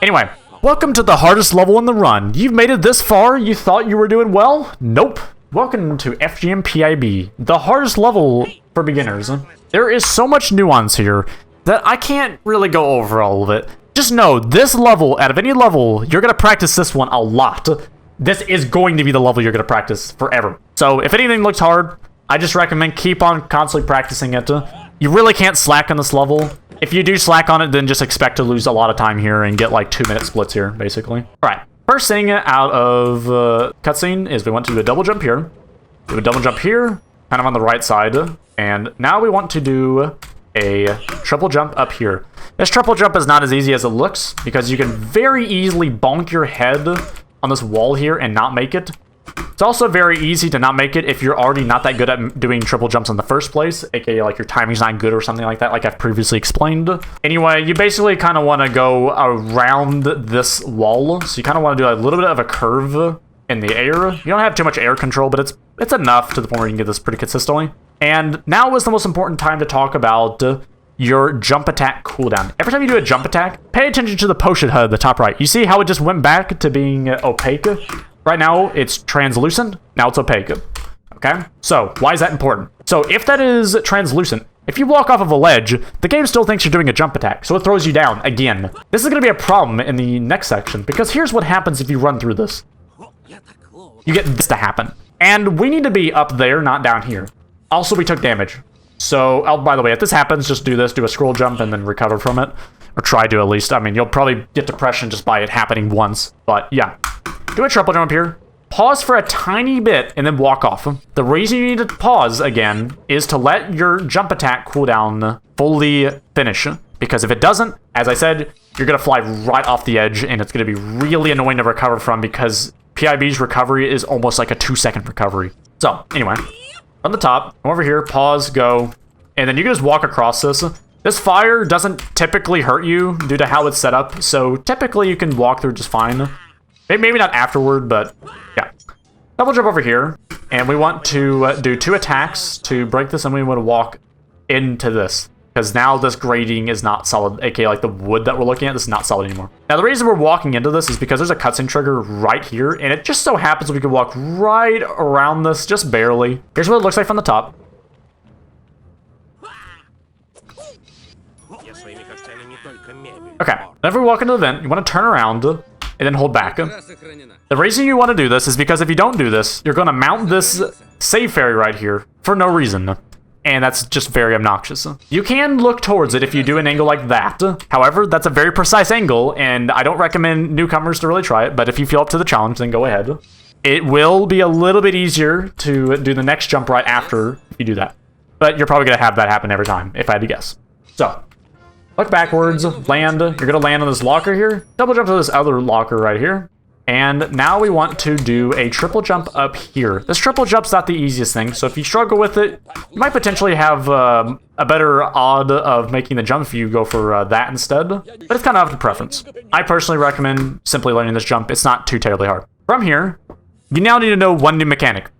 Anyway, welcome to the hardest level in the run. You've made it this far, you thought you were doing well? Nope. Welcome to FGM PIB, the hardest level for beginners. There is so much nuance here that I can't really go over all of it. Just know, this level, out of any level, you're going to practice this one a lot. This is going to be the level you're going to practice forever. So if anything looks hard, I just recommend keep on constantly practicing it. You really can't slack on this level. If you do slack on it, then just expect to lose a lot of time here and get like 2-minute splits here, basically. Alright, first thing out of cutscene is we want to do a double jump here. Do a double jump here, kind of on the right side. And now we want to do a triple jump up here. This triple jump is not as easy as it looks because you can very easily bonk your head on this wall here and not make it. It's also very easy to not make it if you're already not that good at doing triple jumps in the first place, aka like your timing's not good or something like that, like I've previously explained. Anyway, you basically kind of want to go around this wall, so you kind of want to do a little bit of a curve in the air. You don't have too much air control, but it's enough to the point where you can get this pretty consistently. And now is the most important time to talk about your jump attack cooldown. Every time you do a jump attack, pay attention to the potion HUD at the top right. You see how it just went back to being opaque? Right now, it's translucent. Now it's opaque. Okay? So, why is that important? So, if that is translucent, if you walk off of a ledge, the game still thinks you're doing a jump attack, so it throws you down again. This is going to be a problem in the next section, because here's what happens if you run through this. You get this to happen. And we need to be up there, not down here. Also, we took damage. So, oh, by the way, if this happens, just do this, do a scroll jump, and then recover from it. Or try to, at least. I mean, you'll probably get depression just by it happening once. But, yeah. Do a triple jump here. Pause for a tiny bit, and then walk off. The reason you need to pause, again, is to let your jump attack cooldown fully finish. Because if it doesn't, as I said, you're going to fly right off the edge, and it's going to be really annoying to recover from, because PIB's recovery is almost like a 2-second recovery. So, anyway. On the top, come over here, pause, go, and then you can just walk across this. This fire doesn't typically hurt you due to how it's set up, so typically you can walk through just fine. Maybe not afterward, but yeah. Double jump over here, and we want to do 2 attacks to break this, and we want to walk into this. Because now this grading is not solid, aka like the wood that we're looking at, this is not solid anymore. Now the reason we're walking into this is because there's a cutscene trigger right here, and it just so happens we can walk right around this, just barely. Here's what it looks like from the top. Okay, whenever we walk into the vent, you want to turn around and then hold back. The reason you want to do this is because if you don't do this, you're going to mount this save fairy right here for no reason. And that's just very obnoxious. You can look towards it if you do an angle like that. However, that's a very precise angle, and I don't recommend newcomers to really try it, but if you feel up to the challenge, then go ahead. It will be a little bit easier to do the next jump right after if you do that. But you're probably going to have that happen every time, if I had to guess. So, look backwards, land. You're going to land on this locker here. Double jump to this other locker right here. And now we want to do a triple jump up here. This triple jump's not the easiest thing, so if you struggle with it, you might potentially have a better odd of making the jump if you go for that instead. But it's kind of up to preference. I personally recommend simply learning this jump. It's not too terribly hard. From here, you now need to know one new mechanic.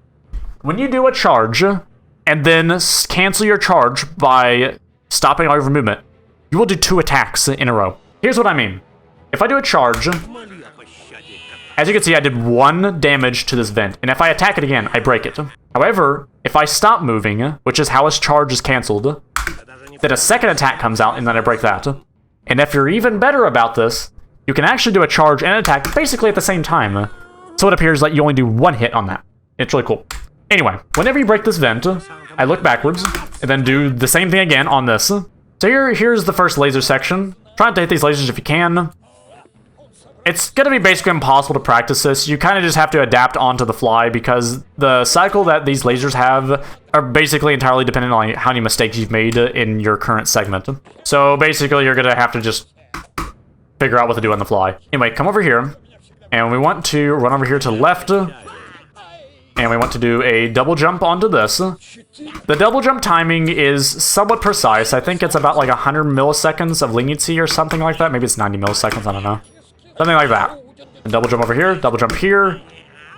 When you do a charge, and then cancel your charge by stopping all your movement, you will do 2 attacks in a row. Here's what I mean. If I do a charge, as you can see, I did 1 damage to this vent, and if I attack it again, I break it. However, if I stop moving, which is how his charge is cancelled, then a second attack comes out, and then I break that. And if you're even better about this, you can actually do a charge and an attack basically at the same time. So it appears like you only do 1 hit on that. It's really cool. Anyway, whenever you break this vent, I look backwards, and then do the same thing again on this. So here's the first laser section. Try not to hit these lasers if you can. It's going to be basically impossible to practice this. You kind of just have to adapt onto the fly because the cycle that these lasers have are basically entirely dependent on how many mistakes you've made in your current segment. So basically, you're going to have to just figure out what to do on the fly. Anyway, come over here, and we want to run over here to the left, and we want to do a double jump onto this. The double jump timing is somewhat precise. I think it's about like 100 milliseconds of leniency or something like that. Maybe it's 90 milliseconds, I don't know. Something like that. And double jump over here, double jump here,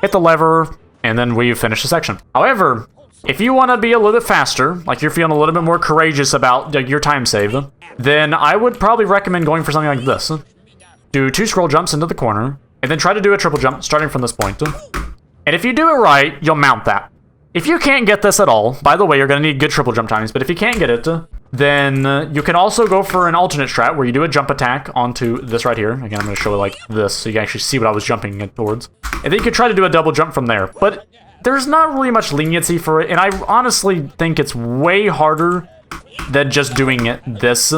hit the lever, and then we finish the section. However, if you want to be a little bit faster, like you're feeling a little bit more courageous about your time save, then I would probably recommend going for something like this. do 2 scroll jumps into the corner, and then try to do a triple jump starting from this point. And if you do it right, you'll mount that. If you can't get this at all, by the way, you're going to need good triple jump timings, but if you can't get it, then you can also go for an alternate strat where you do a jump attack onto this right here. Again, I'm going to show it like this so you can actually see what I was jumping towards. And then you can try to do a double jump from there. But there's not really much leniency for it, and I honestly think it's way harder than just doing this.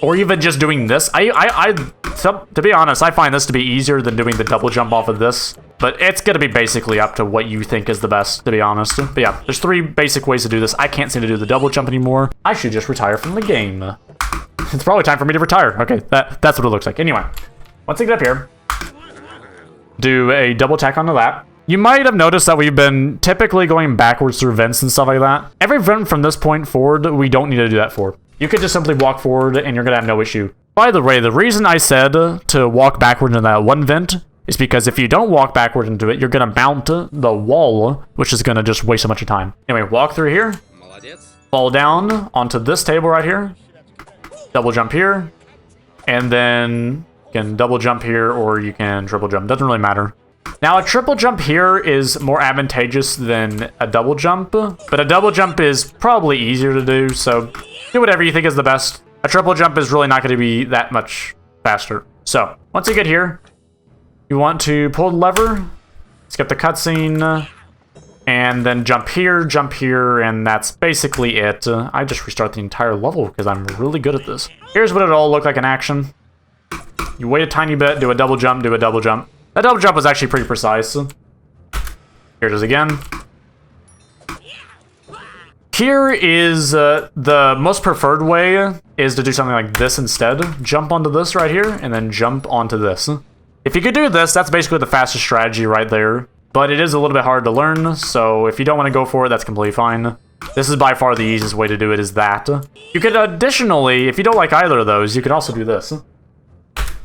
Or even just doing this. To be honest, I find this to be easier than doing the double jump off of this. But it's going to be basically up to what you think is the best, to be honest. But yeah, there's 3 basic ways to do this. I can't seem to do the double jump anymore. I should just retire from the game. It's probably time for me to retire. Okay, that's what it looks like. Anyway, once I get up here, do a double tack onto that. You might have noticed that we've been typically going backwards through vents and stuff like that. Every vent from this point forward, we don't need to do that for. You could just simply walk forward and you're going to have no issue. By the way, the reason I said to walk backward into that one vent is because if you don't walk backward into it, you're going to mount the wall, which is going to just waste so much of time. Anyway, walk through here, fall down onto this table right here, double jump here, and then you can double jump here or you can triple jump. Doesn't really matter. Now, a triple jump here is more advantageous than a double jump, but a double jump is probably easier to do, so do whatever you think is the best. A triple jump is really not going to be that much faster. So, once you get here, you want to pull the lever, skip the cutscene, and then jump here, and that's basically it. I just restart the entire level because I'm really good at this. Here's what it'll all look like in action. You wait a tiny bit, do a double jump, do a double jump. That double jump was actually pretty precise. Here it is again. Here is the most preferred way is to do something like this instead. Jump onto this right here, and then jump onto this. If you could do this, that's basically the fastest strategy right there. But it is a little bit hard to learn, so if you don't want to go for it, that's completely fine. This is by far the easiest way to do it is that. You could additionally, if you don't like either of those, you could also do this.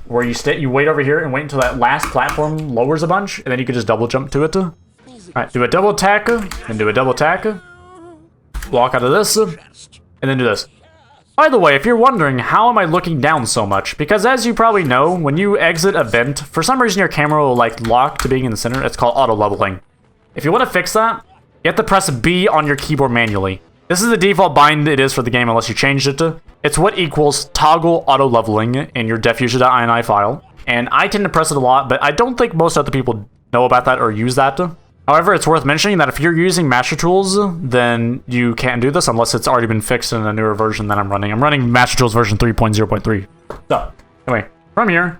Where you wait over here and wait until that last platform lowers a bunch, and then you can just double jump to it. Alright, do a double tack, and do a double tack. Walk out of this, and then do this. By the way, if you're wondering, how am I looking down so much? Because as you probably know, when you exit a vent, for some reason your camera will like lock to being in the center. It's called auto-leveling. If you want to fix that, you have to press B on your keyboard manually. This is the default bind it is for the game unless you changed it to. It's what equals toggle auto-leveling in your defuser.ini file. And I tend to press it a lot, but I don't think most other people know about that or use that. However, it's worth mentioning that if you're using Master Tools, then you can't do this unless it's already been fixed in a newer version that I'm running. I'm running Master Tools version 3.0.3. So, anyway, from here,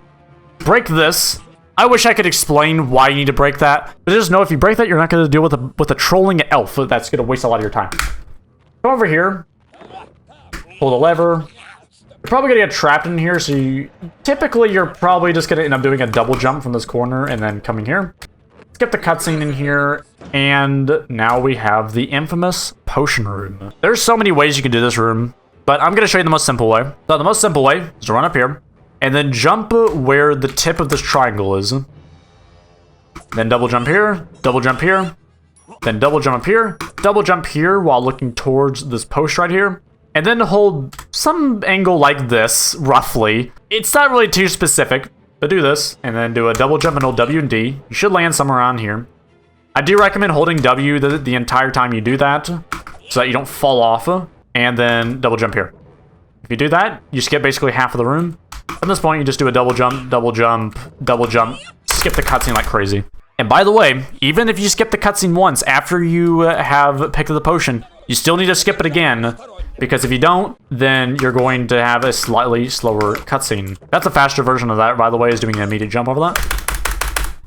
break this. I wish I could explain why you need to break that, but just know if you break that, you're not going to deal with a trolling elf that's going to waste a lot of your time. Come over here, pull the lever. You're probably going to get trapped in here, so typically you're probably just going to end up doing a double jump from this corner and then coming here. Skip the cutscene in here, and now we have the infamous potion room. There's so many ways you can do this room, but I'm going to show you the most simple way. So the most simple way is to run up here, and then jump where the tip of this triangle is. Then double jump here, then double jump up here, double jump here while looking towards this post right here, and then hold some angle like this, roughly. It's not really too specific, but do this, and then do a double jump and hold W and D. You should land somewhere around here. I do recommend holding W the entire time you do that, so that you don't fall off, and then double jump here. If you do that, you skip basically half of the room. At this point, you just do a double jump, double jump, double jump, skip the cutscene like crazy. And by the way, even if you skip the cutscene once after you have picked the potion, you still need to skip it again, because if you don't, then you're going to have a slightly slower cutscene. That's a faster version of that, by the way, is doing an immediate jump over that.